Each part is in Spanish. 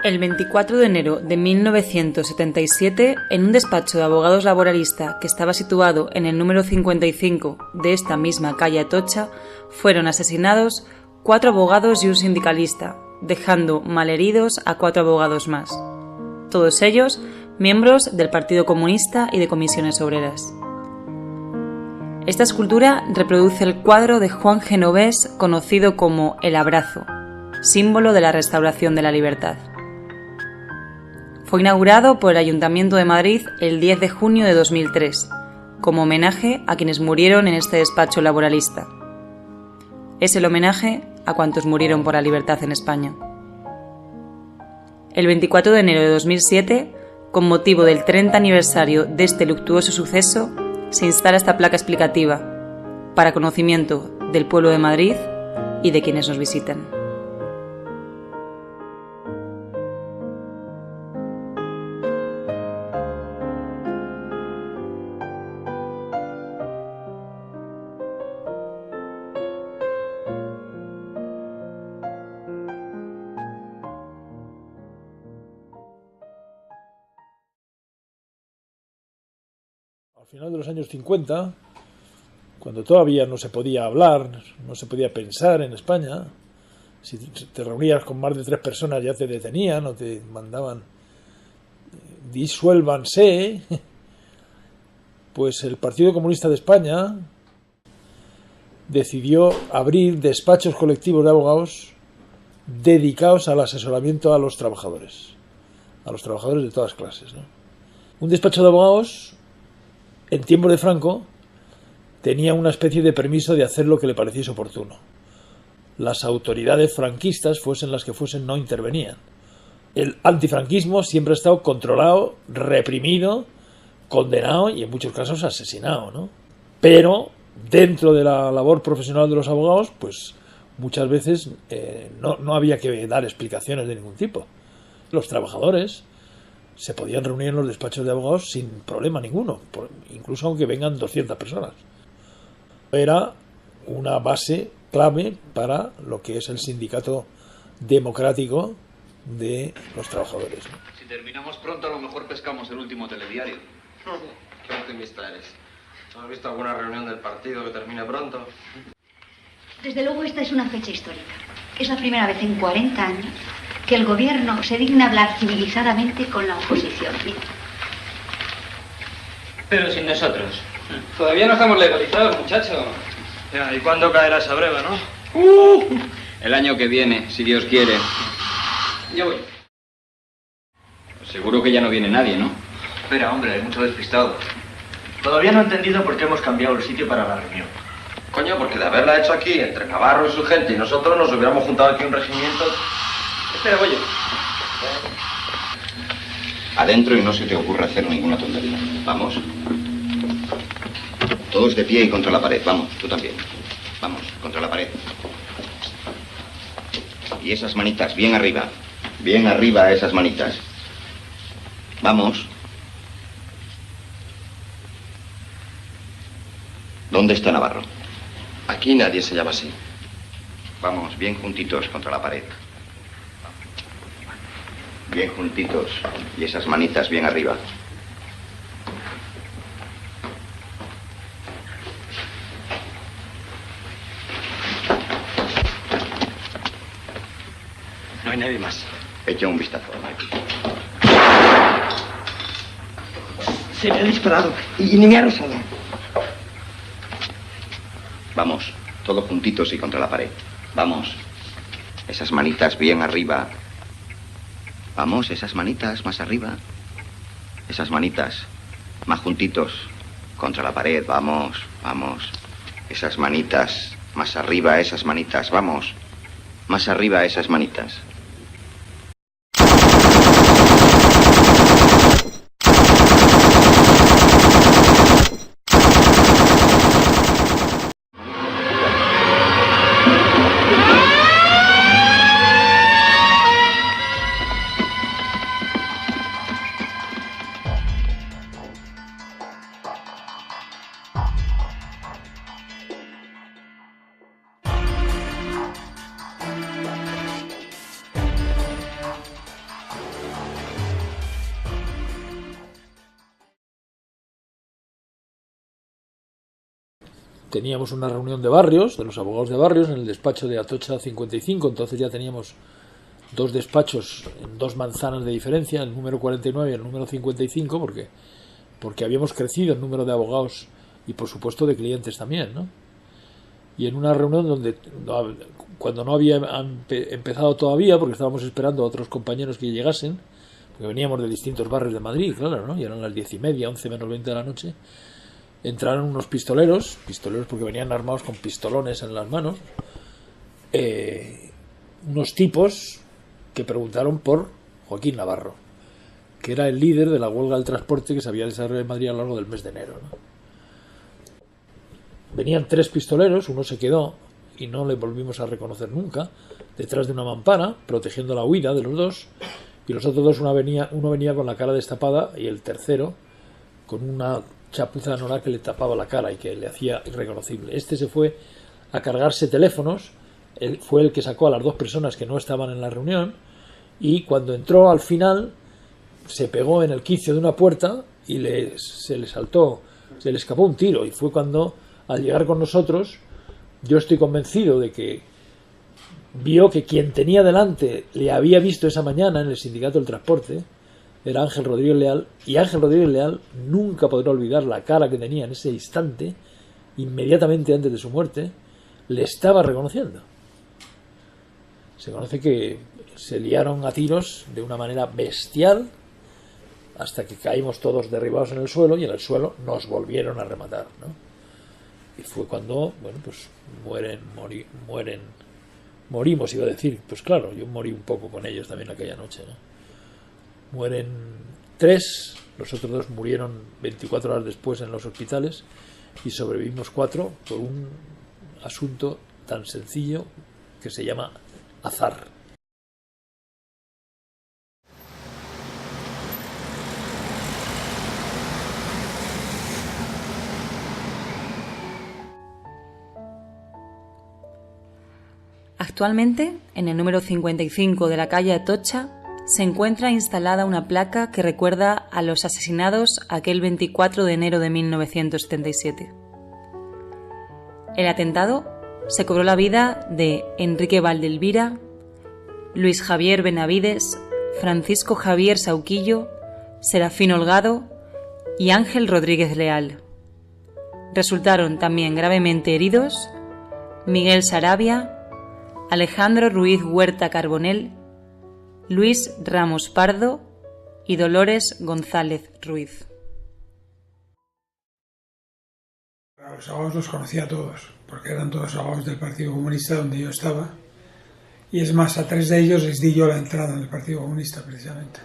El 24 de enero de 1977, en un despacho de abogados laboralista que estaba situado en el número 55 de esta misma calle Atocha, fueron asesinados 4 abogados y un sindicalista, dejando malheridos a 4 abogados más. Todos ellos miembros del Partido Comunista y de comisiones obreras. Esta escultura reproduce el cuadro de Juan Genovés conocido como El Abrazo, símbolo de la restauración de la libertad. Fue inaugurado por el Ayuntamiento de Madrid el 10 de junio de 2003, como homenaje a quienes murieron en este despacho laboralista. Es el homenaje a cuantos murieron por la libertad en España. El 24 de enero de 2007, con motivo del 30 aniversario de este luctuoso suceso, se instala esta placa explicativa, para conocimiento del pueblo de Madrid y de quienes nos visitan. Al final de los años 50, cuando todavía no se podía hablar, no se podía pensar en España, si te reunías con más de 3 personas ya te detenían o te mandaban disuélvanse, pues el Partido Comunista de España decidió abrir despachos colectivos de abogados dedicados al asesoramiento a los trabajadores de todas clases, ¿no? Un despacho de abogados en tiempos de Franco tenía una especie de permiso de hacer lo que le pareciese oportuno. Las autoridades franquistas, fuesen las que fuesen, no intervenían. El antifranquismo siempre ha estado controlado, reprimido, condenado y en muchos casos asesinado, ¿no? Pero dentro de la labor profesional de los abogados, pues muchas veces no había que dar explicaciones de ningún tipo. Los trabajadores se podían reunir en los despachos de abogados sin problema ninguno, incluso aunque vengan 200 personas. Era una base clave para lo que es el sindicato democrático de los trabajadores, ¿no? Si terminamos pronto, a lo mejor pescamos el último telediario. Qué optimista eres. ¿Has visto alguna reunión del partido que termine pronto? Desde luego esta es una fecha histórica. Es la primera vez en 40 años que el gobierno se digna hablar civilizadamente con la oposición. Pero sin nosotros. Todavía no estamos legalizados, muchacho. Ya, ¿y cuándo caerá esa breva, no? El año que viene, si Dios quiere. Yo voy. Seguro que ya no viene nadie, ¿no? Espera, hombre, hay mucho despistado. Todavía no he entendido por qué hemos cambiado el sitio para la reunión. Coño, porque de haberla hecho aquí, entre Navarro y su gente y nosotros, nos hubiéramos juntado aquí un regimiento. Espera, voy yo. Adentro y no se te ocurra hacer ninguna tontería. Vamos. Todos de pie y contra la pared. Vamos, tú también. Vamos, contra la pared. Y esas manitas, bien arriba. Bien arriba esas manitas. Vamos. ¿Dónde está Navarro? Aquí nadie se llama así. Vamos, bien juntitos contra la pared. Bien juntitos. Y esas manitas bien arriba. No hay nadie más. Echa un vistazo, Mike. Se me ha disparado y ni me ha rozado. Vamos, todos juntitos y contra la pared. Vamos. Esas manitas bien arriba. Vamos, esas manitas más arriba. Esas manitas más juntitos contra la pared. Vamos, vamos. Esas manitas más arriba, esas manitas. Vamos. Más arriba, esas manitas. teníamos una reunión de barrios, de los abogados de barrios, en el despacho de Atocha 55, entonces ya teníamos 2 despachos en 2 manzanas de diferencia, el número 49 y el número 55, porque habíamos crecido el número de abogados y por supuesto de clientes también, ¿no? Y en una reunión donde, cuando no había empezado todavía, porque estábamos esperando a otros compañeros que llegasen, porque veníamos de distintos barrios de Madrid, claro, ¿no? Y eran las 10:30, 11 menos 20 de la noche, entraron unos pistoleros porque venían armados con pistolones en las manos, unos tipos que preguntaron por Joaquín Navarro, que era el líder de la huelga del transporte que se había desarrollado en Madrid a lo largo del mes de enero, ¿no? Venían 3 pistoleros, uno se quedó y no le volvimos a reconocer nunca, detrás de una mampara, protegiendo la huida de los 2, y los otros 2, uno venía con la cara destapada y el tercero con una chapuza de anorak que le tapaba la cara y que le hacía irreconocible. Este se fue a cargarse teléfonos, él fue el que sacó a las 2 personas que no estaban en la reunión, y cuando entró al final se pegó en el quicio de una puerta y se le escapó un tiro, y fue cuando, al llegar con nosotros, yo estoy convencido de que vio que quien tenía delante le había visto esa mañana en el sindicato del transporte, era Ángel Rodríguez Leal, y Ángel Rodríguez Leal nunca podrá olvidar la cara que tenía en ese instante, inmediatamente antes de su muerte, le estaba reconociendo. Se conoce que se liaron a tiros de una manera bestial hasta que caímos todos derribados en el suelo, y en el suelo nos volvieron a rematar, ¿no? Y fue cuando, bueno, pues morimos, iba a decir, pues claro, yo morí un poco con ellos también aquella noche, ¿no? Mueren 3, los otros 2 murieron 24 horas después en los hospitales, y sobrevivimos 4 por un asunto tan sencillo que se llama azar. Actualmente, en el número 55 de la calle Atocha, se encuentra instalada una placa que recuerda a los asesinados aquel 24 de enero de 1977. El atentado se cobró la vida de Enrique Valdelvira, Luis Javier Benavides, Francisco Javier Sauquillo, Serafín Holgado y Ángel Rodríguez Leal. Resultaron también gravemente heridos Miguel Sarabia, Alejandro Ruiz Huerta Carbonell, Luis Ramos Pardo y Dolores González Ruiz. A los abogados los conocía a todos, porque eran todos abogados del Partido Comunista donde yo estaba, y es más, a 3 de ellos les di yo la entrada en el Partido Comunista precisamente.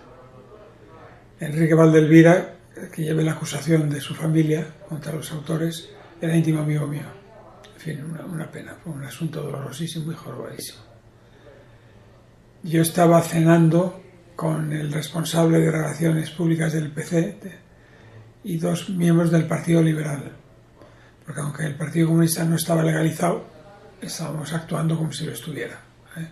Enrique Valdelvira, que lleve la acusación de su familia contra los autores, era íntimo amigo mío. En fin, una pena, fue un asunto dolorosísimo y jorobadísimo. Yo estaba cenando con el responsable de Relaciones Públicas del PC y 2 miembros del Partido Liberal, porque aunque el Partido Comunista no estaba legalizado, estábamos actuando como si lo estuviera, ¿eh?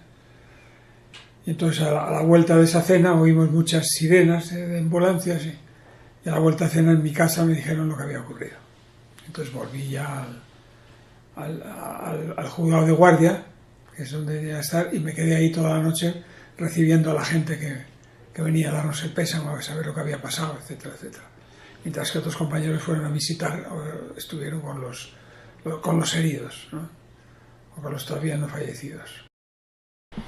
Y entonces a la vuelta de esa cena oímos muchas sirenas de ambulancias, y a la vuelta de cena en mi casa me dijeron lo que había ocurrido. Entonces volví ya al juzgado de guardia, que es donde debía estar, y me quedé ahí toda la noche recibiendo a la gente que venía a darnos el pésame, a saber lo que había pasado, etcétera, etcétera. Mientras que otros compañeros fueron a visitar, o estuvieron con los heridos, ¿no? O con los todavía no fallecidos.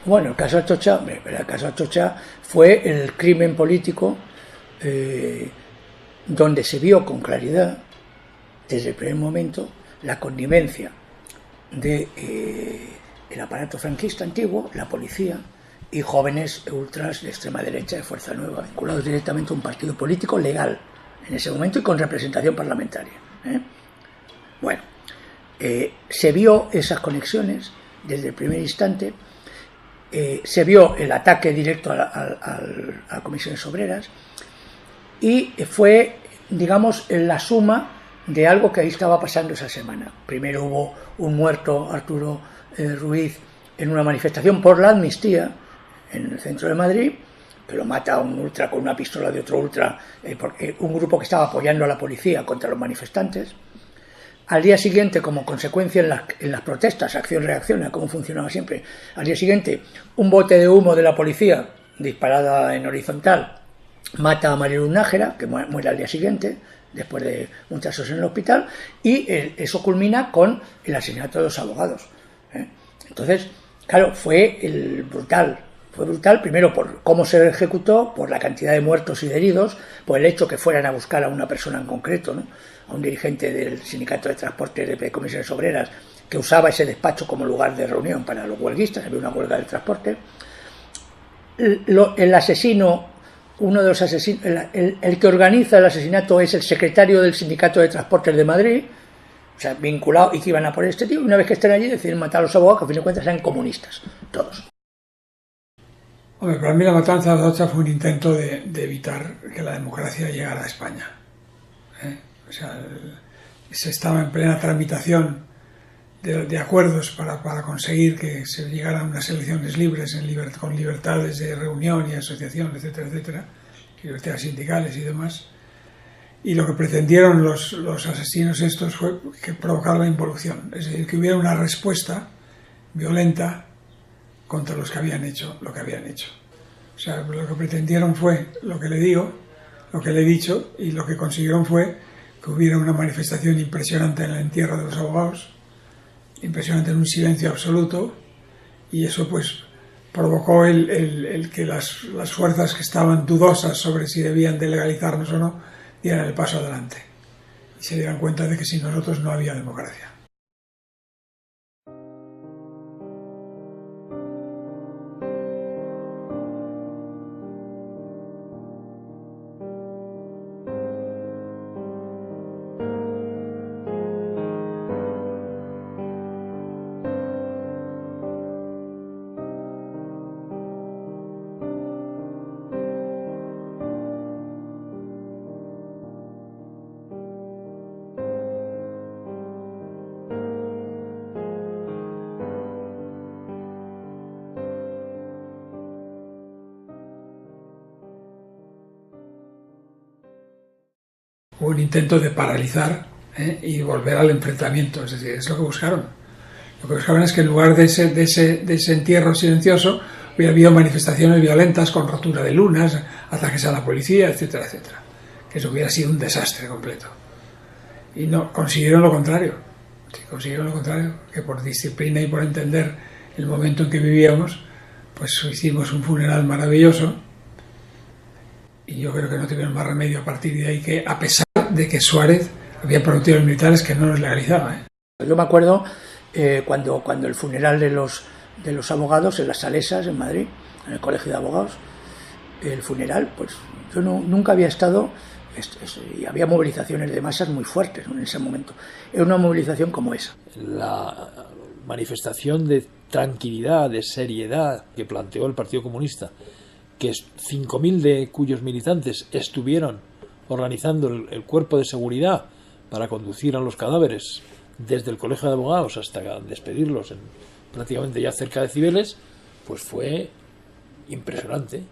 Bueno, el caso Atocha fue el crimen político donde se vio con claridad, desde el primer momento, la connivencia del aparato franquista antiguo, la policía, y jóvenes ultras de extrema derecha de Fuerza Nueva, vinculados directamente a un partido político legal en ese momento y con representación parlamentaria, ¿eh? Bueno, se vio esas conexiones desde el primer instante, se vio el ataque directo a comisiones obreras, y fue, digamos, la suma de algo que ahí estaba pasando esa semana. Primero hubo un muerto, Arturo Ruiz, en una manifestación por la amnistía en el centro de Madrid, que lo mata a un ultra con una pistola de otro ultra, porque un grupo que estaba apoyando a la policía contra los manifestantes. Al día siguiente, como consecuencia en las protestas, acción-reacción, a cómo funcionaba siempre, al día siguiente, un bote de humo de la policía disparada en horizontal mata a María Luz Nájera, que muere al día siguiente, después de muchas horas en el hospital, y eso culmina con el asesinato de los abogados. Entonces, claro, fue brutal. Fue brutal, primero por cómo se ejecutó, por la cantidad de muertos y de heridos, por el hecho que fueran a buscar a una persona en concreto, ¿no? A un dirigente del Sindicato de Transportes de Comisiones Obreras, que usaba ese despacho como lugar de reunión para los huelguistas, había una huelga del transporte. El asesino, uno de los asesinos, el que organiza el asesinato es el secretario del Sindicato de Transportes de Madrid, o sea, vinculado, y que iban a por este tío, y una vez que estén allí deciden matar a los abogados, que a fin de cuentas eran comunistas, todos. Hombre, para mí la matanza de Atocha fue un intento de evitar que la democracia llegara a España. O sea, se estaba en plena tramitación de acuerdos para conseguir que se llegara a unas elecciones libres, con libertades de reunión y asociación, etcétera, etcétera, libertades sindicales y demás. Y lo que pretendieron los asesinos estos fue que provocar la involución, es decir, que hubiera una respuesta violenta contra los que habían hecho lo que habían hecho. O sea, lo que pretendieron fue lo que le digo, lo que le he dicho, y lo que consiguieron fue que hubiera una manifestación impresionante en el entierro de los abogados, impresionante, en un silencio absoluto, y eso pues provocó el que las fuerzas que estaban dudosas sobre si debían de legalizarnos o no dieran el paso adelante y se dieran cuenta de que sin nosotros no había democracia. Hubo un intento de paralizar y volver al enfrentamiento, es decir, es lo que buscaron. Lo que buscaron es que en lugar de ese entierro silencioso hubiera habido manifestaciones violentas con rotura de lunas, ataques a la policía, etcétera, etcétera. Que eso hubiera sido un desastre completo. Y no, consiguieron lo contrario. Sí, consiguieron lo contrario, que por disciplina y por entender el momento en que vivíamos, pues hicimos un funeral maravilloso. Y yo creo que no tuvieron más remedio a partir de ahí que, a pesar de que Suárez había prometido a los militares que no los legalizaba. Yo me acuerdo cuando el funeral de los abogados en las Salesas, en Madrid, en el Colegio de Abogados, el funeral, pues yo nunca había estado, y había movilizaciones de masas muy fuertes, ¿no?, en ese momento. Era una movilización como esa. La manifestación de tranquilidad, de seriedad que planteó el Partido Comunista, que 5.000 de cuyos militantes estuvieron organizando el cuerpo de seguridad para conducir a los cadáveres desde el Colegio de Abogados hasta despedirlos en prácticamente ya cerca de Cibeles, pues fue impresionante.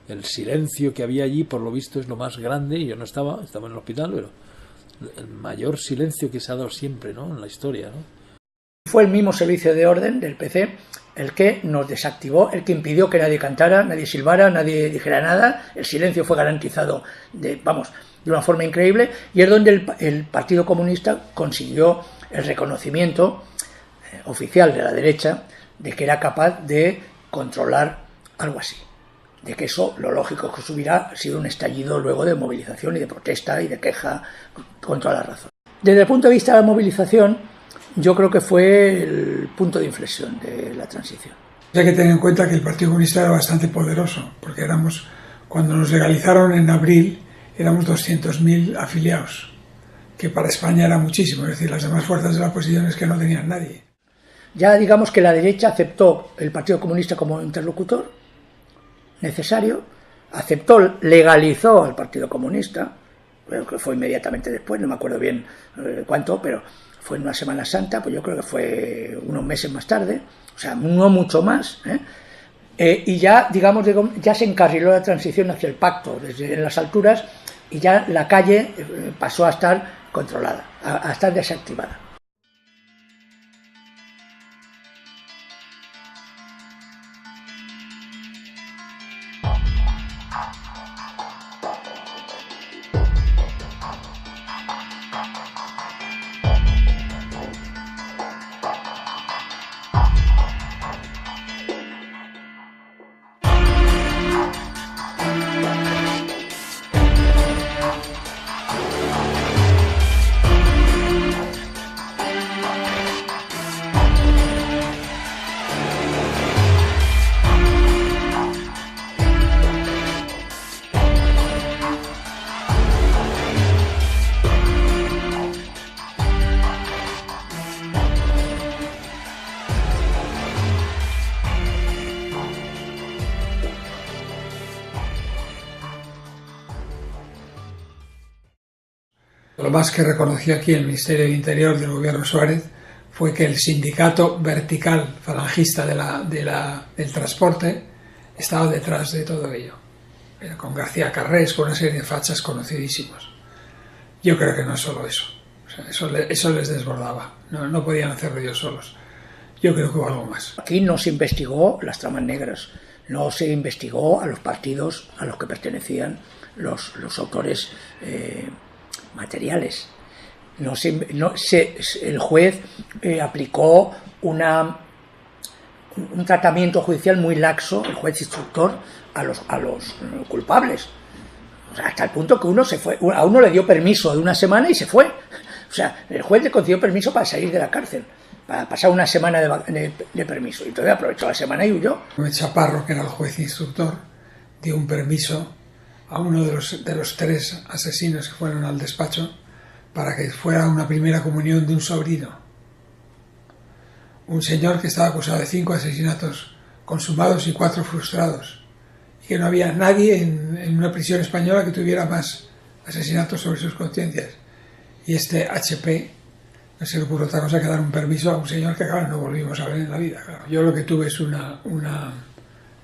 El silencio que había allí, por lo visto, es lo más grande, y yo no estaba en el hospital, pero el mayor silencio que se ha dado siempre, ¿no?, en la historia, ¿no? Fue el mismo servicio de orden del PC el que nos desactivó, el que impidió que nadie cantara, nadie silbara, nadie dijera nada. El silencio fue garantizado de una forma increíble, y es donde el Partido Comunista consiguió el reconocimiento oficial de la derecha de que era capaz de controlar algo así, de que eso, lo lógico es que hubiera sido un estallido luego de movilización y de protesta y de queja con toda la razón. Desde el punto de vista de la movilización, yo creo que fue el punto de inflexión de la transición. Hay que tener en cuenta que el Partido Comunista era bastante poderoso, porque cuando nos legalizaron en abril, éramos 200.000 afiliados, que para España era muchísimo, es decir, las demás fuerzas de la oposición es que no tenían nadie. Ya digamos que la derecha aceptó el Partido Comunista como interlocutor necesario, legalizó al Partido Comunista, creo que fue inmediatamente después, no me acuerdo bien cuánto, pero fue en una Semana Santa, pues yo creo que fue unos meses más tarde, o sea, no mucho más, y ya, digamos, ya se encarriló la transición hacia el pacto desde en las alturas, y ya la calle pasó a estar controlada, a estar desactivada. Lo más que reconoció aquí el Ministerio del Interior del gobierno Suárez fue que el sindicato vertical falangista del transporte estaba detrás de todo ello, con García Carrés, con una serie de fachas conocidísimos. Yo creo que no es solo eso, o sea, eso les desbordaba, no podían hacerlo ellos solos. Yo creo que hubo algo más. Aquí no se investigó las tramas negras, no se investigó a los partidos a los que pertenecían los autores materiales. El juez aplicó un tratamiento judicial muy laxo, el juez instructor, a los culpables. O sea, hasta el punto que uno se fue, a uno le dio permiso de una semana y se fue. O sea, el juez le concedió permiso para salir de la cárcel, para pasar una semana de permiso. Y todavía aprovechó la semana y huyó. Chaparro, que era el juez instructor, dio un permiso a uno de los 3 asesinos que fueron al despacho para que fuera una primera comunión de un sobrino. Un señor que estaba acusado de 5 asesinatos consumados y 4 frustrados. Y que no había nadie en una prisión española que tuviera más asesinatos sobre sus conciencias. Y este HP no se le ocurrió otra cosa que dar un permiso a un señor que, claro, no volvimos a ver en la vida. Claro. Yo lo que tuve es una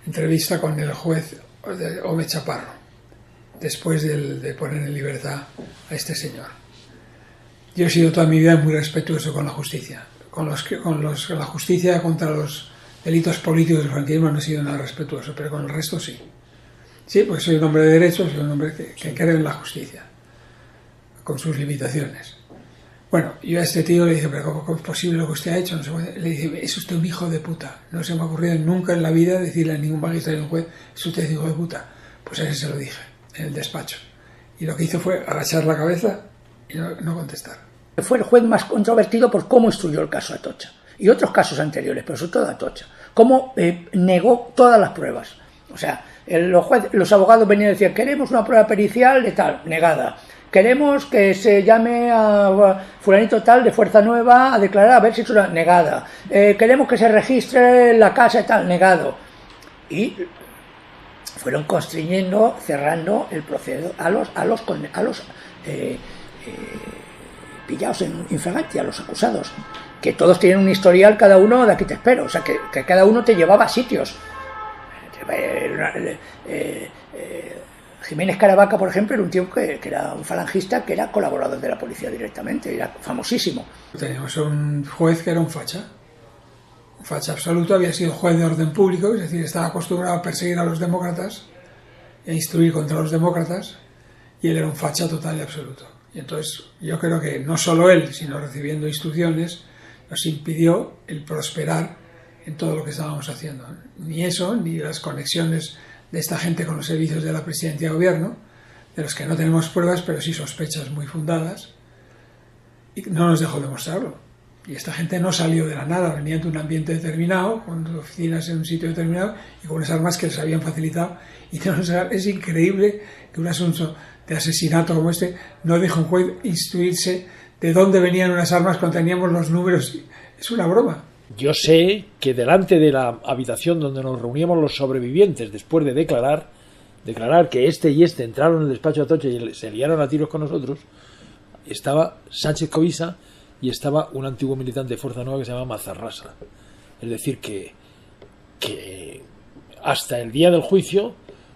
entrevista con el juez Ome Chaparro, después de poner en libertad a este señor. Yo he sido toda mi vida muy respetuoso con la justicia. Con la justicia contra los delitos políticos del franquismo no he sido nada respetuoso, pero con el resto sí. Sí, porque soy un hombre de derecho, soy un hombre que cree en la justicia, con sus limitaciones. Bueno, yo a este tío le dije, pero ¿cómo es posible lo que usted ha hecho? No se puede. Le dije, es usted un hijo de puta. No se me ha ocurrido nunca en la vida decirle a ningún magistrado ni a un juez, es usted un hijo de puta. Pues a ese se lo dije, en el despacho. Y lo que hizo fue agachar la cabeza y no contestar. Fue el juez más controvertido por cómo instruyó el caso Atocha y otros casos anteriores, pero sobre todo Atocha. Cómo negó todas las pruebas. O sea, los abogados venían y decían, queremos una prueba pericial de tal, negada. Queremos que se llame a fulanito tal de Fuerza Nueva a declarar a ver si es una negada. Queremos que se registre la casa y tal, negado. Y fueron constriñendo, cerrando el proceso a los pillados en infraganti, a los acusados, que todos tienen un historial, cada uno de aquí te espero, o sea, que cada uno te llevaba a sitios. Jiménez Caravaca, por ejemplo, era un tío que era un falangista, que era colaborador de la policía directamente, era famosísimo. Teníamos un juez que era un facha absoluto, había sido juez de orden público, es decir, estaba acostumbrado a perseguir a los demócratas e instruir contra los demócratas, y él era un facha total y absoluto. Y entonces yo creo que no solo él, sino recibiendo instrucciones, nos impidió el prosperar en todo lo que estábamos haciendo. Ni eso, ni las conexiones de esta gente con los servicios de la presidencia de gobierno, de los que no tenemos pruebas, pero sí sospechas muy fundadas, y no nos dejó demostrarlo. Y esta gente no salió de la nada, venía de un ambiente determinado, con oficinas en un sitio determinado, y con unas armas que les habían facilitado. Y es increíble que un asunto de asesinato como este no deja un juez instruirse de dónde venían unas armas cuando teníamos los números. Es una broma. Yo sé que delante de la habitación donde nos reuníamos los sobrevivientes, después de declarar que este y este entraron en el despacho de Atocha y se liaron a tiros con nosotros, estaba Sánchez Covisa y estaba un antiguo militante de Fuerza Nueva que se llama Mazarrasa. Es decir, que hasta el día del juicio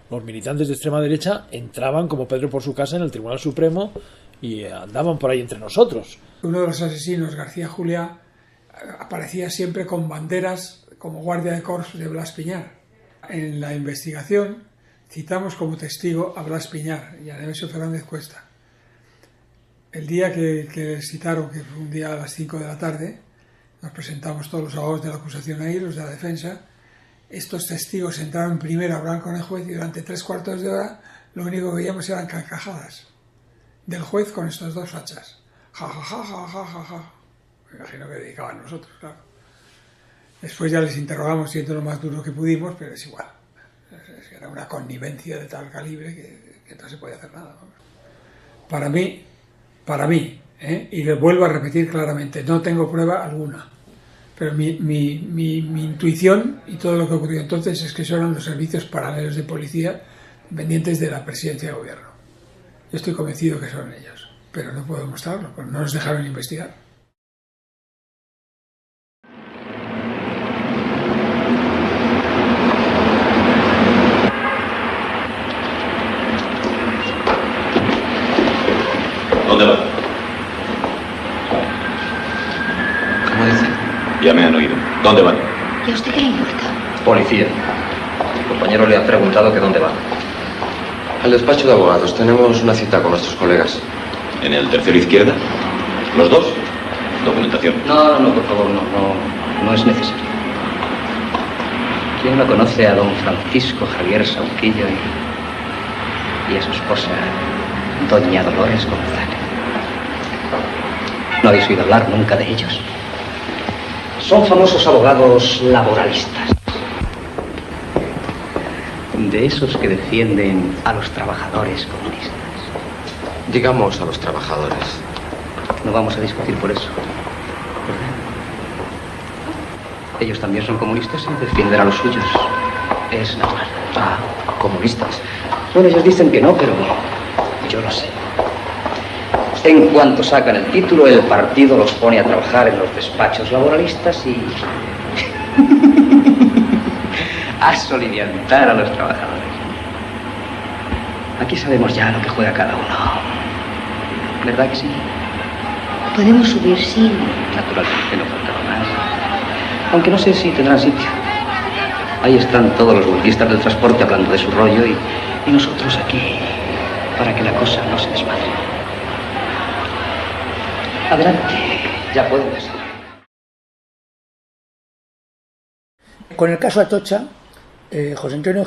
los militantes de extrema derecha entraban como Pedro por su casa en el Tribunal Supremo y andaban por ahí entre nosotros. Uno de los asesinos, García Juliá, aparecía siempre con banderas como guardia de corps de Blas Piñar. En la investigación citamos como testigo a Blas Piñar y a Nemesio Fernández Cuesta. El día que les citaron, que fue un día a las 5 de la tarde, nos presentamos todos los abogados de la acusación ahí, los de la defensa. Estos testigos entraron primero a hablar con el juez y durante 3/4 de hora lo único que veíamos eran carcajadas del juez con estos dos fachas. Ja, ja, ja, ja, ja, ja, ja. Me imagino que dedicaban nosotros, claro. Después ya les interrogamos siendo lo más duro que pudimos, pero es igual. Era una connivencia de tal calibre que no se podía hacer nada. Para mí, y le vuelvo a repetir claramente, no tengo prueba alguna, pero mi intuición y todo lo que ocurrió entonces es que son eran los servicios paralelos de policía dependientes de la presidencia de gobierno. Yo estoy convencido que son ellos, pero no puedo demostrarlo, porque no nos dejaron investigar. ¿Dónde va? ¿Cómo dice? Ya me han oído. ¿Dónde van? ¿Y a usted qué le importa? Policía. El compañero le ha preguntado que dónde va. Al despacho de abogados. Tenemos una cita con nuestros colegas. ¿En el tercero izquierda? ¿Los dos? Documentación. No, por favor, no es necesario. ¿Quién no conoce a don Francisco Javier Sauquillo y a su esposa, doña Dolores González? ¿No habéis oído hablar nunca de ellos? Son famosos abogados laboralistas. De esos que defienden a los trabajadores comunistas. Digamos a los trabajadores. No vamos a discutir por eso. Ellos también son comunistas y defienden a los suyos. Es natural. Ah, comunistas. Bueno, ellos dicen que no, pero yo lo sé. En cuanto sacan el título, el partido los pone a trabajar en los despachos laboralistas y a soliviantar a los trabajadores. Aquí sabemos ya lo que juega cada uno. ¿Verdad que sí? Podemos subir, sí. Naturalmente, no faltaba más. Aunque no sé si tendrán sitio. Ahí están todos los huelguistas del transporte hablando de su rollo y nosotros aquí para que la cosa no se desmadre. Adelante, ya pueden pasar. Con el caso Atocha, José Antonio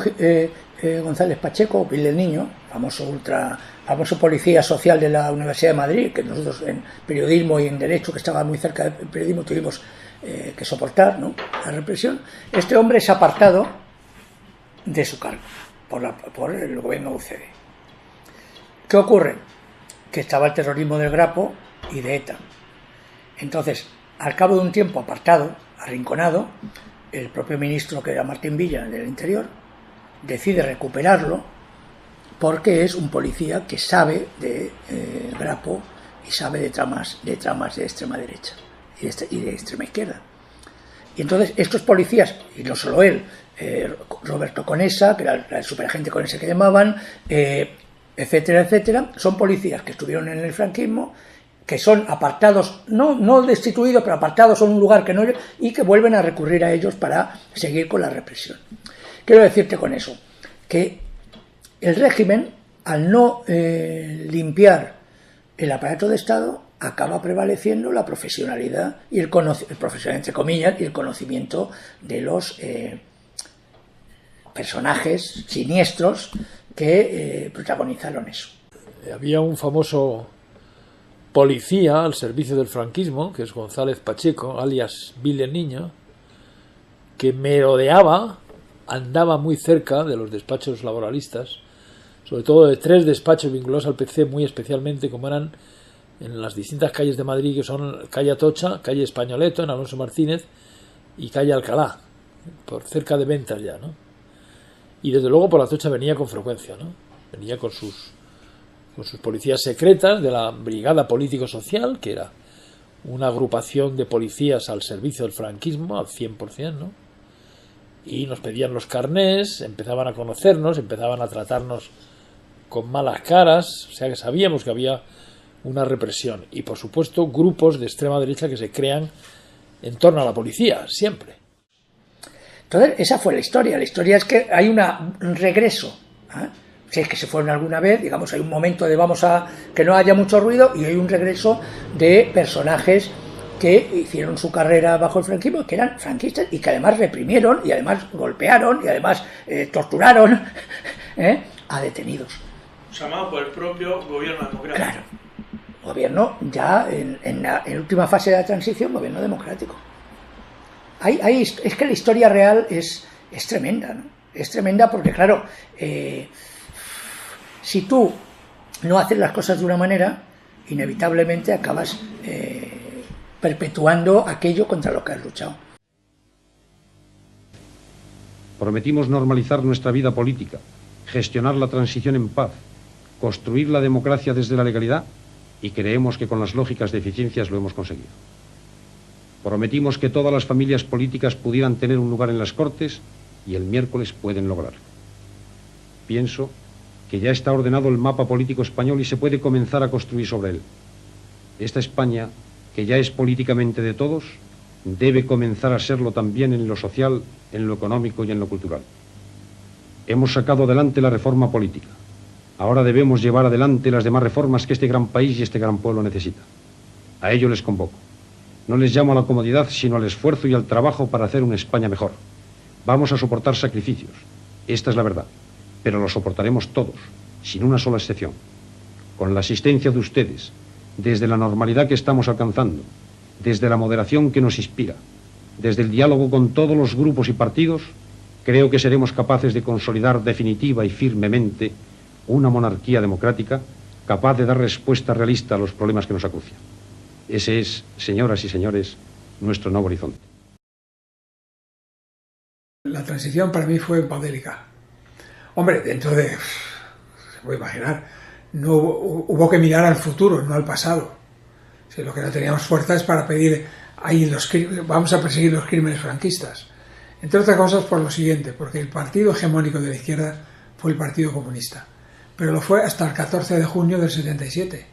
González Pacheco, Bill el Niño, famoso policía social de la Universidad de Madrid, que nosotros en periodismo y en derecho, que estaba muy cerca del periodismo, tuvimos que soportar, ¿no?, la represión. Este hombre es apartado de su cargo por el gobierno de UCD. ¿Qué ocurre? Que estaba el terrorismo del Grapo y de ETA. Entonces, al cabo de un tiempo apartado, arrinconado, el propio ministro, que era Martín Villa, del Interior, decide recuperarlo porque es un policía que sabe de Grapo y sabe de tramas de extrema derecha y de extrema izquierda. Y entonces estos policías, y no solo él, Roberto Conesa, que era el superagente Conesa que llamaban, etcétera, etcétera, son policías que estuvieron en el franquismo, que son apartados, no destituidos, pero apartados en un lugar que no, y que vuelven a recurrir a ellos para seguir con la represión. Quiero decirte con eso, que el régimen, al no limpiar el aparato de Estado, acaba prevaleciendo la profesionalidad y el profesional, entre comillas, y el conocimiento de los personajes siniestros que protagonizaron eso. Había un famoso policía al servicio del franquismo, que es González Pacheco, alias Bill el Niño, que merodeaba, andaba muy cerca de los despachos laboralistas, sobre todo de 3 despachos vinculados al PC muy especialmente, como eran en las distintas calles de Madrid, que son calle Atocha, calle Españoleto, en Alonso Martínez, y calle Alcalá, por cerca de Ventas ya, ¿no? Y desde luego por Atocha venía con frecuencia, ¿no? Venía con sus policías secretas de la Brigada Político-Social, que era una agrupación de policías al servicio del franquismo, al 100%, ¿no? y nos pedían los carnés, empezaban a conocernos, empezaban a tratarnos con malas caras, o sea que sabíamos que había una represión y por supuesto grupos de extrema derecha que se crean en torno a la policía, siempre. Entonces, esa fue la historia. La historia es que hay un regreso. Si es que se fueron alguna vez, digamos, hay un momento de vamos a que no haya mucho ruido y hay un regreso de personajes que hicieron su carrera bajo el franquismo, que eran franquistas y que además reprimieron y además golpearon y además torturaron a detenidos. Llamado por el propio gobierno democrático. Claro. Gobierno ya en la última fase de la transición, gobierno democrático. Es que la historia real es tremenda, ¿no? Es tremenda porque, claro, si tú no haces las cosas de una manera, inevitablemente acabas perpetuando aquello contra lo que has luchado. Prometimos normalizar nuestra vida política, gestionar la transición en paz, construir la democracia desde la legalidad y creemos que con las lógicas deficiencias lo hemos conseguido. Prometimos que todas las familias políticas pudieran tener un lugar en las Cortes y el miércoles pueden lograrlo. Pienso que ya está ordenado el mapa político español y se puede comenzar a construir sobre él. Esta España, que ya es políticamente de todos, debe comenzar a serlo también en lo social, en lo económico y en lo cultural. Hemos sacado adelante la reforma política. Ahora debemos llevar adelante las demás reformas que este gran país y este gran pueblo necesita. A ello les convoco. No les llamo a la comodidad, sino al esfuerzo y al trabajo para hacer una España mejor. Vamos a soportar sacrificios. Esta es la verdad. Pero los soportaremos todos, sin una sola excepción. Con la asistencia de ustedes, desde la normalidad que estamos alcanzando, desde la moderación que nos inspira, desde el diálogo con todos los grupos y partidos, creo que seremos capaces de consolidar definitiva y firmemente una monarquía democrática capaz de dar respuesta realista a los problemas que nos acucian. Ese es, señoras y señores, nuestro nuevo horizonte. La transición para mí fue pandélica. Hombre, dentro de... se puede imaginar, no hubo que mirar al futuro, no al pasado. Si lo que no teníamos fuerza es para pedir, ahí vamos a perseguir los crímenes franquistas. Entre otras cosas por lo siguiente, porque el partido hegemónico de la izquierda fue el Partido Comunista. Pero lo fue hasta el 14 de junio del 77,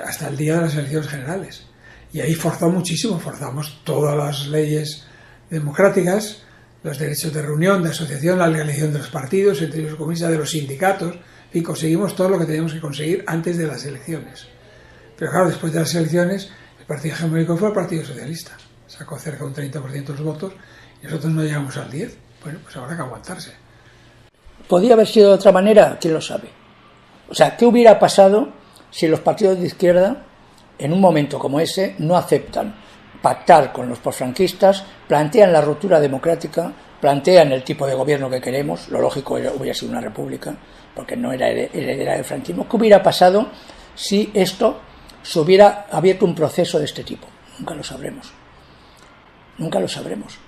hasta el día de las elecciones generales. Y ahí forzamos todas las leyes democráticas, los derechos de reunión, de asociación, la legalización de los partidos, entre los comunistas, de los sindicatos, y conseguimos todo lo que teníamos que conseguir antes de las elecciones. Pero claro, después de las elecciones, el partido hegemónico fue el Partido Socialista. Sacó cerca de un 30% de los votos y nosotros no llegamos al 10%. Bueno, pues habrá que aguantarse. ¿Podía haber sido de otra manera? ¿Quién lo sabe? O sea, ¿qué hubiera pasado si los partidos de izquierda, en un momento como ese, no aceptan pactar con los posfranquistas, plantean la ruptura democrática, plantean el tipo de gobierno que queremos? Lo lógico hubiera sido una república, porque no era heredera del franquismo. ¿Qué hubiera pasado si esto se hubiera abierto un proceso de este tipo? Nunca lo sabremos. Nunca lo sabremos.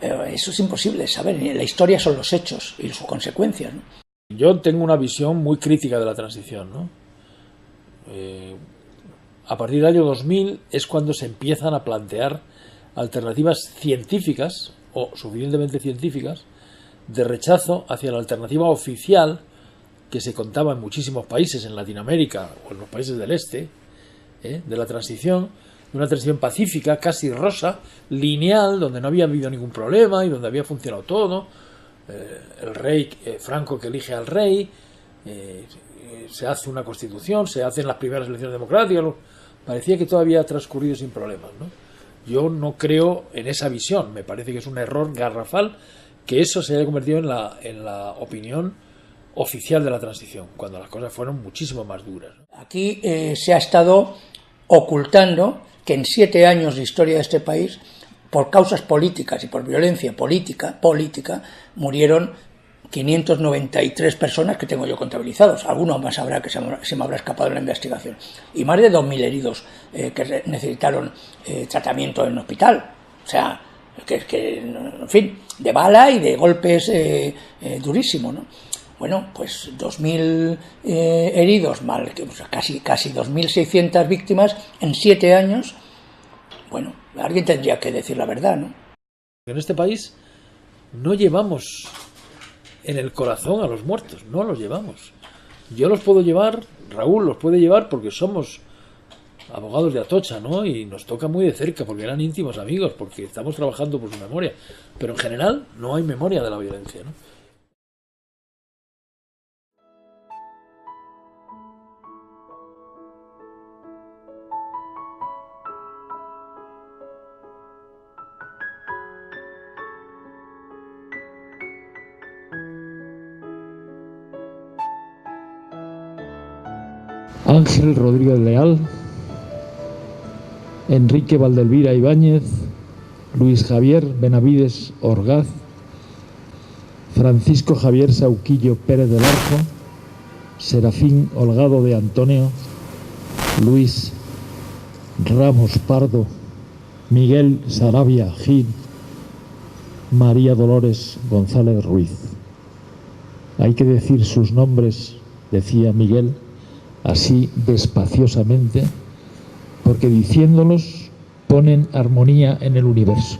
Eso es imposible de saber. La historia son los hechos y sus consecuencias, ¿no? Yo tengo una visión muy crítica de la transición, ¿no? A partir del año 2000 es cuando se empiezan a plantear alternativas científicas o suficientemente científicas de rechazo hacia la alternativa oficial que se contaba en muchísimos países en Latinoamérica o en los países del este, de la transición, de una transición pacífica, casi rosa, lineal, donde no había habido ningún problema y donde había funcionado todo. El rey Franco que elige al rey, se hace una constitución, se hacen las primeras elecciones democráticas. Parecía que todo había transcurrido sin problemas, ¿no? Yo no creo en esa visión. Me parece que es un error garrafal que eso se haya convertido en la opinión oficial de la transición, cuando las cosas fueron muchísimo más duras. Aquí se ha estado ocultando que en 7 años de historia de este país, por causas políticas y por violencia política, murieron 593 personas que tengo yo contabilizados. Algunos más habrá que se me habrá escapado en la investigación. Y más de 2.000 heridos que necesitaron tratamiento en hospital. O sea, en fin, de bala y de golpes durísimos, ¿no? Bueno, pues 2.000 heridos, casi 2.600 víctimas en 7 años. Bueno, alguien tendría que decir la verdad, ¿no? En este país no llevamos en el corazón a los muertos, no los llevamos. Yo los puedo llevar, Raúl los puede llevar porque somos abogados de Atocha, ¿no? Y nos toca muy de cerca porque eran íntimos amigos, porque estamos trabajando por su memoria. Pero en general no hay memoria de la violencia, ¿no? Ángel Rodríguez Leal, Enrique Valdelvira Ibáñez, Luis Javier Benavides Orgaz, Francisco Javier Sauquillo Pérez del Arco, Serafín Holgado de Antonio, Luis Ramos Pardo, Miguel Sarabia Gil, María Dolores González Ruiz. Hay que decir sus nombres, decía Miguel, así despaciosamente, porque diciéndolos ponen armonía en el universo.